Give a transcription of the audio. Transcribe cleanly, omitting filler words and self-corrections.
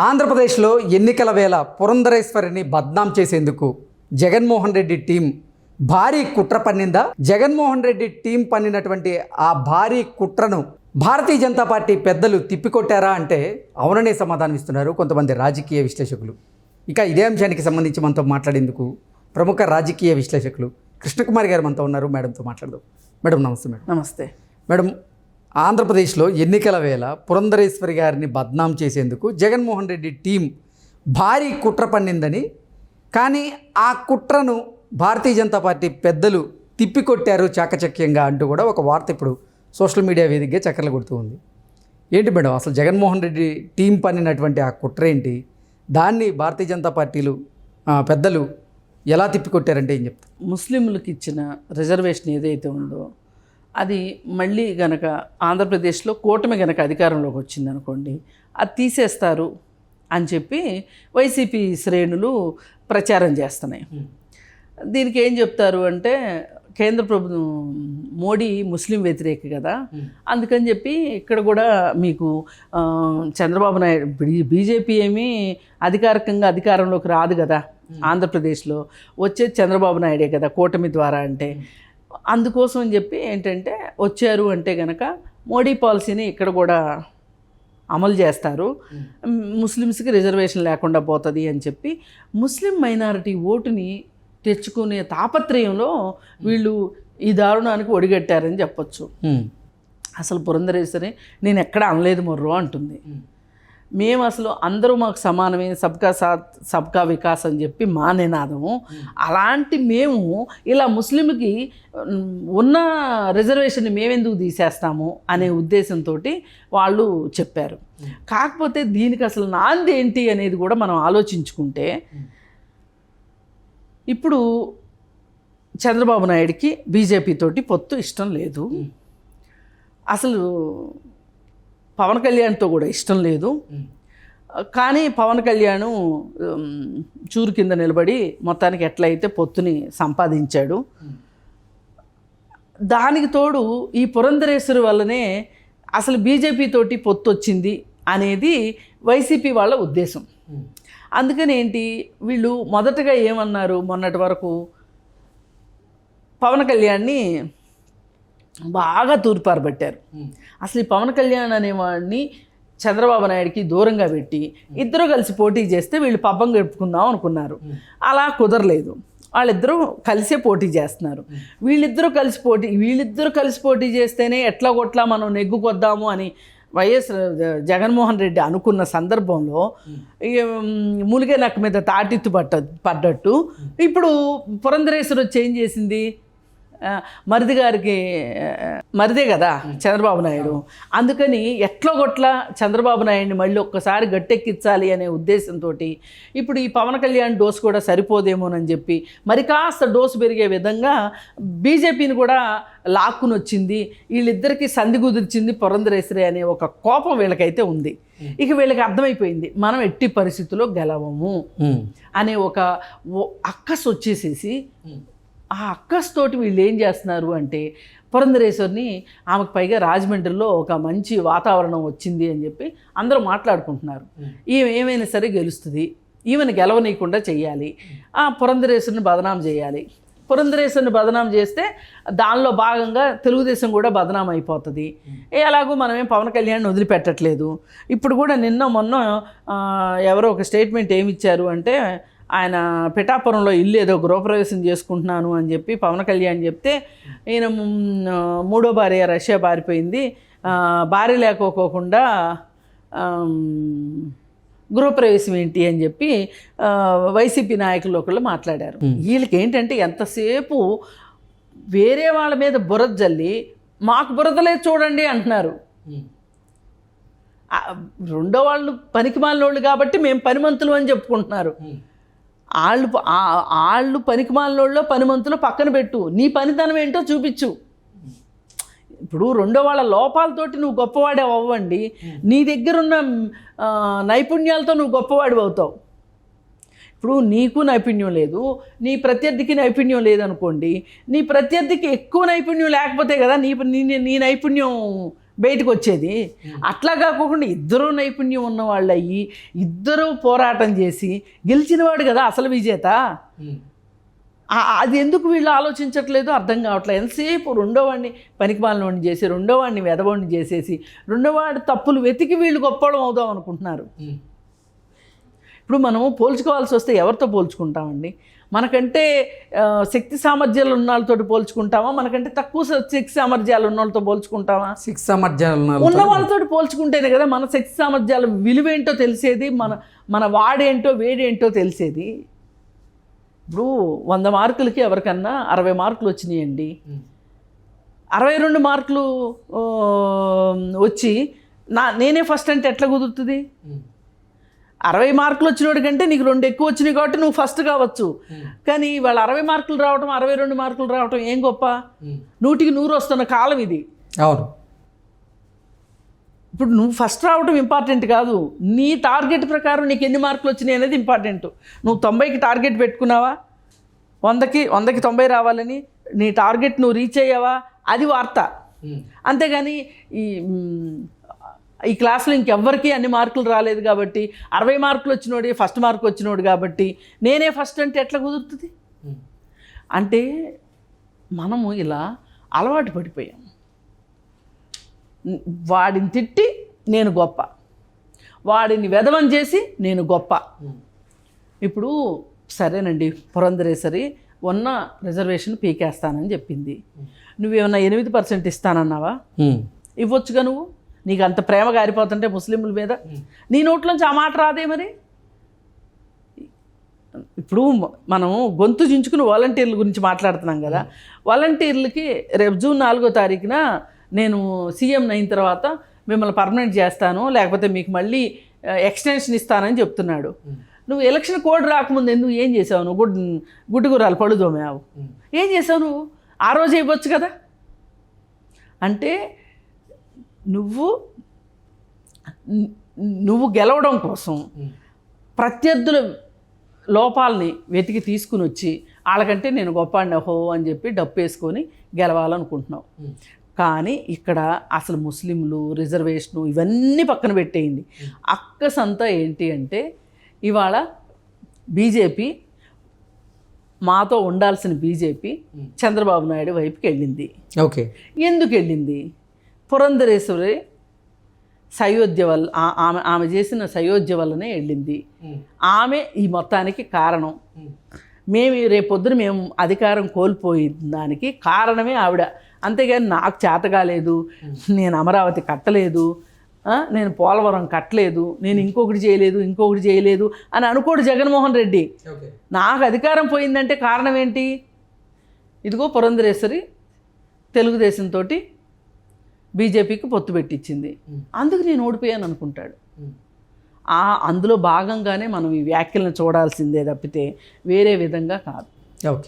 ఆంధ్రప్రదేశ్లో ఎన్నికల వేళ పురంధరేశ్వరిని బద్నాం చేసేందుకు జగన్మోహన్ రెడ్డి టీం భారీ కుట్ర పన్నిందా? జగన్మోహన్ రెడ్డి టీం పన్నినటువంటి ఆ భారీ కుట్రను భారతీయ జనతా పార్టీ పెద్దలు తిప్పికొట్టారా అంటే అవుననే సమాధానం ఇస్తున్నారు కొంతమంది రాజకీయ విశ్లేషకులు. ఇక ఇదే అంశానికి సంబంధించి మనతో మాట్లాడేందుకు ప్రముఖ రాజకీయ విశ్లేషకులు కృష్ణకుమారి గారు మనతో ఉన్నారు. మేడంతో మాట్లాడదాం. మేడం నమస్తే. మేడం నమస్తే. మేడం, ఆంధ్రప్రదేశ్లో ఎన్నికల వేళ పురంధరేశ్వరి గారిని బద్నాం చేసేందుకు జగన్మోహన్ రెడ్డి టీం భారీ కుట్ర పన్నిందని, కానీ ఆ కుట్రను భారతీయ జనతా పార్టీ పెద్దలు తిప్పికొట్టారు చాకచక్యంగా అంటూ కూడా ఒక వార్త ఇప్పుడు సోషల్ మీడియా వేదికగా చక్కర్లు కొడుతూ ఉంది. ఏంటి మేడం అసలు జగన్మోహన్ రెడ్డి టీం పన్నినటువంటి ఆ కుట్ర ఏంటి? దాన్ని భారతీయ జనతా పార్టీలు పెద్దలు ఎలా తిప్పికొట్టారంటే ఏం చెప్తారు? ముస్లింలకు ఇచ్చిన రిజర్వేషన్ ఏదైతే ఉందో అది మళ్ళీ గనక ఆంధ్రప్రదేశ్లో కూటమి గనక అధికారంలోకి వచ్చిందనుకోండి, అది తీసేస్తారు అని చెప్పి వైసీపీ శ్రేణులు ప్రచారం చేస్తున్నాయి. దీనికి ఏం చెప్తారు అంటే, కేంద్ర ప్రభుత్వం మోడీ ముస్లిం వ్యతిరేక కదా, అందుకని చెప్పి ఇక్కడ కూడా మీకు చంద్రబాబు నాయుడు బీజేపీ ఏమీ అధికారికంగా అధికారంలోకి రాదు కదా ఆంధ్రప్రదేశ్లో, వచ్చేది చంద్రబాబు నాయుడే కదా కూటమి ద్వారా. అంటే అందుకోసం అని చెప్పి ఏంటంటే వచ్చారు అంటే కనుక మోడీ పాలసీని ఇక్కడ కూడా అమలు చేస్తారు, ముస్లిమ్స్కి రిజర్వేషన్ లేకుండా పోతుంది అని చెప్పి ముస్లిం మైనారిటీ ఓటుని తెచ్చుకునే తాపత్రయంలో వీళ్ళు ఈ దారుణానికి ఒడిగట్టారని చెప్పచ్చు. అసలు పురంధరేశ్వరి నేను ఎక్కడ అనలేదు మొర్రో అంటుంది. మేము అసలు అందరూ మాకు సమానమే, సబ్కా సాత్ సబ్కా వికాస్ అని చెప్పి మా నినాదము. అలాంటి మేము ఇలా ముస్లింకి ఉన్న రిజర్వేషన్ని మేమెందుకు తీసేస్తాము అనే ఉద్దేశంతో వాళ్ళు చెప్పారు. కాకపోతే దీనికి అసలు నాంది ఏంటి అనేది కూడా మనం ఆలోచించుకుంటే, ఇప్పుడు చంద్రబాబు నాయుడికి బీజేపీ తోటి పొత్తు ఇష్టం లేదు, అసలు పవన్ కళ్యాణ్తో కూడా ఇష్టం లేదు. కానీ పవన్ కళ్యాణ్ చూరు కింద నిలబడి మొత్తానికి ఎట్లయితే పొత్తుని సంపాదించాడు. దానికి తోడు ఈ పురంధరేశ్వరి వల్లనే అసలు బీజేపీ తోటి పొత్తు వచ్చింది అనేది వైసీపీ వాళ్ళ ఉద్దేశం. అందుకని ఏంటి, వీళ్ళు మొదటగా ఏమన్నారు, మొన్నటి వరకు పవన్ కళ్యాణ్ని బాగా తూర్పారబట్టారు. అసలు ఈ పవన్ కళ్యాణ్ అనేవాడిని చంద్రబాబు నాయుడికి దూరంగా పెట్టి ఇద్దరు కలిసి పోటీ చేస్తే వీళ్ళు పబ్బం గడుపుకుందాం అనుకున్నారు. అలా కుదరలేదు. వాళ్ళిద్దరూ కలిసే పోటీ చేస్తున్నారు. వీళ్ళిద్దరూ కలిసి పోటీ చేస్తేనే ఎట్లా కొట్లా మనం నెగ్గుకొద్దాము అని వైఎస్ జగన్మోహన్ రెడ్డి అనుకున్న సందర్భంలో మూలిగే నక్క మీద తాటిత్తు పడ్డట్టు ఇప్పుడు పురంధరేశ్వరి వచ్చి ఏం చేసింది, మరిది గారికి మరిదే కదా చంద్రబాబు నాయుడు. అందుకని ఎట్లా కొట్లా చంద్రబాబు నాయుడిని మళ్ళీ ఒక్కసారి గట్టెక్కించాలి అనే ఉద్దేశంతో ఇప్పుడు ఈ పవన్ కళ్యాణ్ డోసు కూడా సరిపోదేమోనని చెప్పి మరి కాస్త డోసు పెరిగే విధంగా బీజేపీని కూడా లాక్కుని వచ్చింది. వీళ్ళిద్దరికీ సంధి కుదిర్చింది పురంధరేశ్వరి అనే ఒక కోపం వీళ్ళకైతే ఉంది. ఇక వీళ్ళకి అర్థమైపోయింది మనం ఎట్టి పరిస్థితుల్లో గెలవము అనే ఒక అక్కస్ వచ్చేసేసి, ఆ అక్కస్ తోటి వీళ్ళు ఏం చేస్తున్నారు అంటే పురంధరేశ్వరిని, ఆమెకు పైగా రాజమండ్రిలో ఒక మంచి వాతావరణం వచ్చింది అని చెప్పి అందరూ మాట్లాడుకుంటున్నారు. ఈమె ఏమైనా సరే గెలుస్తుంది, ఈమెను గెలవనీయకుండా చెయ్యాలి, ఆ పురంధరేశ్వరిని బదనాం చేయాలి. పురంధరేశ్వరిని బదనాం చేస్తే దానిలో భాగంగా తెలుగుదేశం కూడా బదనాం అయిపోతుంది. ఎలాగో మనమేం పవన్ కళ్యాణ్ వదిలిపెట్టట్లేదు. ఇప్పుడు కూడా నిన్న మొన్న ఎవరో ఒక స్టేట్మెంట్ ఏమి ఇచ్చారు అంటే, ఆయన పిఠాపురంలో ఇల్లు ఏదో గృహప్రవేశం చేసుకుంటున్నాను అని చెప్పి పవన్ కళ్యాణ్ చెప్తే, ఈయన మూడో భార్య రష్యా పారిపోయింది, భార్య లేకపోకుండా గృహప్రవేశం ఏంటి అని చెప్పి వైసీపీ నాయకులు ఒకళ్ళు మాట్లాడారు. వీళ్ళకి ఏంటంటే ఎంతసేపు వేరే వాళ్ళ మీద బురద జల్లి మాకు బురదలేదు చూడండి అంటున్నారు. రెండో వాళ్ళు పనికిమాలినోళ్ళు కాబట్టి మేము పనిమంతులు అని చెప్పుకుంటున్నారు. వాళ్ళు పనికిమాలినోళ్ళు పనిమంతులు పక్కన పెట్టు, నీ పనితనం ఏంటో చూపించు. ఇప్పుడు రెండో వాళ్ళ లోపాలతోటి నువ్వు గొప్పవాడే అవ్వండి, నీ దగ్గరున్న నైపుణ్యాలతో నువ్వు గొప్పవాడి అవుతావు. ఇప్పుడు నీకు నైపుణ్యం లేదు, నీ ప్రత్యర్థికి నైపుణ్యం లేదనుకోండి, నీ ప్రత్యర్థికి ఎక్కువ నైపుణ్యం లేకపోతే కదా నీ నైపుణ్యం బయటకు వచ్చేది. అట్లా కాకుండా ఇద్దరూ నైపుణ్యం ఉన్న వాళ్ళు అయ్యి ఇద్దరూ పోరాటం చేసి గెలిచినవాడు కదా అసలు విజేత. అది ఎందుకు వీళ్ళు ఆలోచించట్లేదు అర్థం కావట్లేదు. ఎంతసేపు రెండోవాడిని పనికిమాలినవాడిని చేసి రెండోవాడిని వెధవాడిని చేసేసి రెండోవాడి తప్పులు వెతికి వీళ్ళు గొప్పడం అవుదాం అనుకుంటున్నారు. ఇప్పుడు మనం పోల్చుకోవాల్సి వస్తే ఎవరితో పోల్చుకుంటామండి? మనకంటే శక్తి సామర్థ్యాలు ఉన్న వాళ్ళతో పోల్చుకుంటామా? మనకంటే తక్కువ శక్తి సామర్థ్యాలు ఉన్న వాళ్ళతో పోల్చుకుంటామా? శక్తి సామర్థ్యాలు ఉన్న వాళ్ళతో పోల్చుకుంటేనే కదా మన శక్తి సామర్థ్యాల విలువేంటో తెలిసేది, మన వాడేంటో వేడేంటో తెలిసేది. ఇప్పుడు 100 మార్కులకి ఎవరికన్నా 60 మార్కులు వచ్చినాయండి, 62 మార్కులు వచ్చి నేనే ఫస్ట్ అంటే ఎట్లా కుదురుతుంది? 60 మార్కులు వచ్చినోడి కంటే నీకు 2 ఎక్కువ వచ్చినాయి కాబట్టి నువ్వు ఫస్ట్ కావచ్చు. కానీ వాళ్ళు 60 మార్కులు రావటం 62 మార్కులు రావటం ఏం గొప్ప? 100కి 100 వస్తున్న కాలం ఇది. అవును. ఇప్పుడు నువ్వు ఫస్ట్ రావడం ఇంపార్టెంట్ కాదు, నీ టార్గెట్ ప్రకారం నీకు ఎన్ని మార్కులు వచ్చినాయి అనేది ఇంపార్టెంట్. నువ్వు 90కి టార్గెట్ పెట్టుకున్నావా, 100కి 90 రావాలని నీ టార్గెట్ నువ్వు రీచ్ అయ్యావా, అది వార్త. అంతేగాని ఈ క్లాస్లో ఇంకెవ్వరికీ అన్ని మార్కులు రాలేదు కాబట్టి 60 మార్కులు వచ్చినోడి ఫస్ట్ మార్క్ వచ్చినోడు కాబట్టి నేనే ఫస్ట్ అంటే ఎట్లా కుదురుతుంది? అంటే మనము ఇలా అలవాటు పడిపోయాం. వాడిని తిట్టి నేను గొప్ప, వాడిని వెధవని చేసి నేను గొప్ప. ఇప్పుడు సరేనండి, పురంధరేశ్వరి ఉన్న రిజర్వేషన్ పీకేస్తానని చెప్పింది. నువ్వేమన్నా 8% ఇస్తానన్నావా? ఇవ్వచ్చుగా. నువ్వు నీకు అంత ప్రేమ గారిపోతుంటే ముస్లింల మీద నీ నోట్లోంచి ఆ మాట రాదే మరి? ఇప్పుడు మనం గొంతు చించుకుని వాలంటీర్ల గురించి మాట్లాడుతున్నాం కదా. వాలంటీర్లకి రేపు జూన్ 4వ తారీఖున నేను సీఎం అయిన తర్వాత మిమ్మల్ని పర్మనెంట్ చేస్తాను, లేకపోతే మీకు మళ్ళీ ఎక్స్టెన్షన్ ఇస్తానని చెప్తున్నాడు. నువ్వు ఎలక్షన్ కోడ్ రాకముందు ఎందుకు ఏం చేసావు? నువ్వు గుడ్డుగురాలు పడుదోమేవు. ఏం చేసావు నువ్వు? ఆ రోజు ఇవ్వచ్చు కదా. అంటే నువ్వు గెలవడం కోసం ప్రత్యర్థుల లోపాలని వెతికి తీసుకుని వచ్చి వాళ్ళకంటే నేను గొప్ప అండహో అని చెప్పి డప్పు వేసుకొని గెలవాలనుకుంటున్నావు. కానీ ఇక్కడ అసలు ముస్లింలు రిజర్వేషను ఇవన్నీ పక్కన పెట్టేయండి. అక్కసంతా ఏంటి అంటే ఇవాళ బీజేపీ, మాతో ఉండాల్సిన బీజేపీ చంద్రబాబు నాయుడు వైపుకి వెళ్ళింది. ఓకే. ఎందుకు వెళ్ళింది? పురంధరేశ్వరి సయోధ్య వల్ల, ఆమె చేసిన సయోధ్య వల్లనే వెళ్ళింది. ఆమె ఈ మొత్తానికి కారణం. రేపొద్దున మేము అధికారం కోల్పోయిన దానికి కారణమే ఆవిడ. అంతేగాని నాకు చేత కాలేదు, నేను అమరావతి కట్టలేదు, నేను పోలవరం కట్టలేదు, నేను ఇంకొకటి చేయలేదు అని అనుకోడు జగన్మోహన్ రెడ్డి. నాకు అధికారం పోయిందంటే కారణం ఏంటి? ఇదిగో పురంధరేశ్వరి తెలుగుదేశంతో బీజేపీకి పొత్తు పెట్టించింది, అందుకు నేను ఓడిపోయాను అనుకుంటాడు. అందులో భాగంగానే మనం ఈ వ్యాఖ్యలను చూడాల్సిందే తప్పితే వేరే విధంగా కాదు. ఓకే.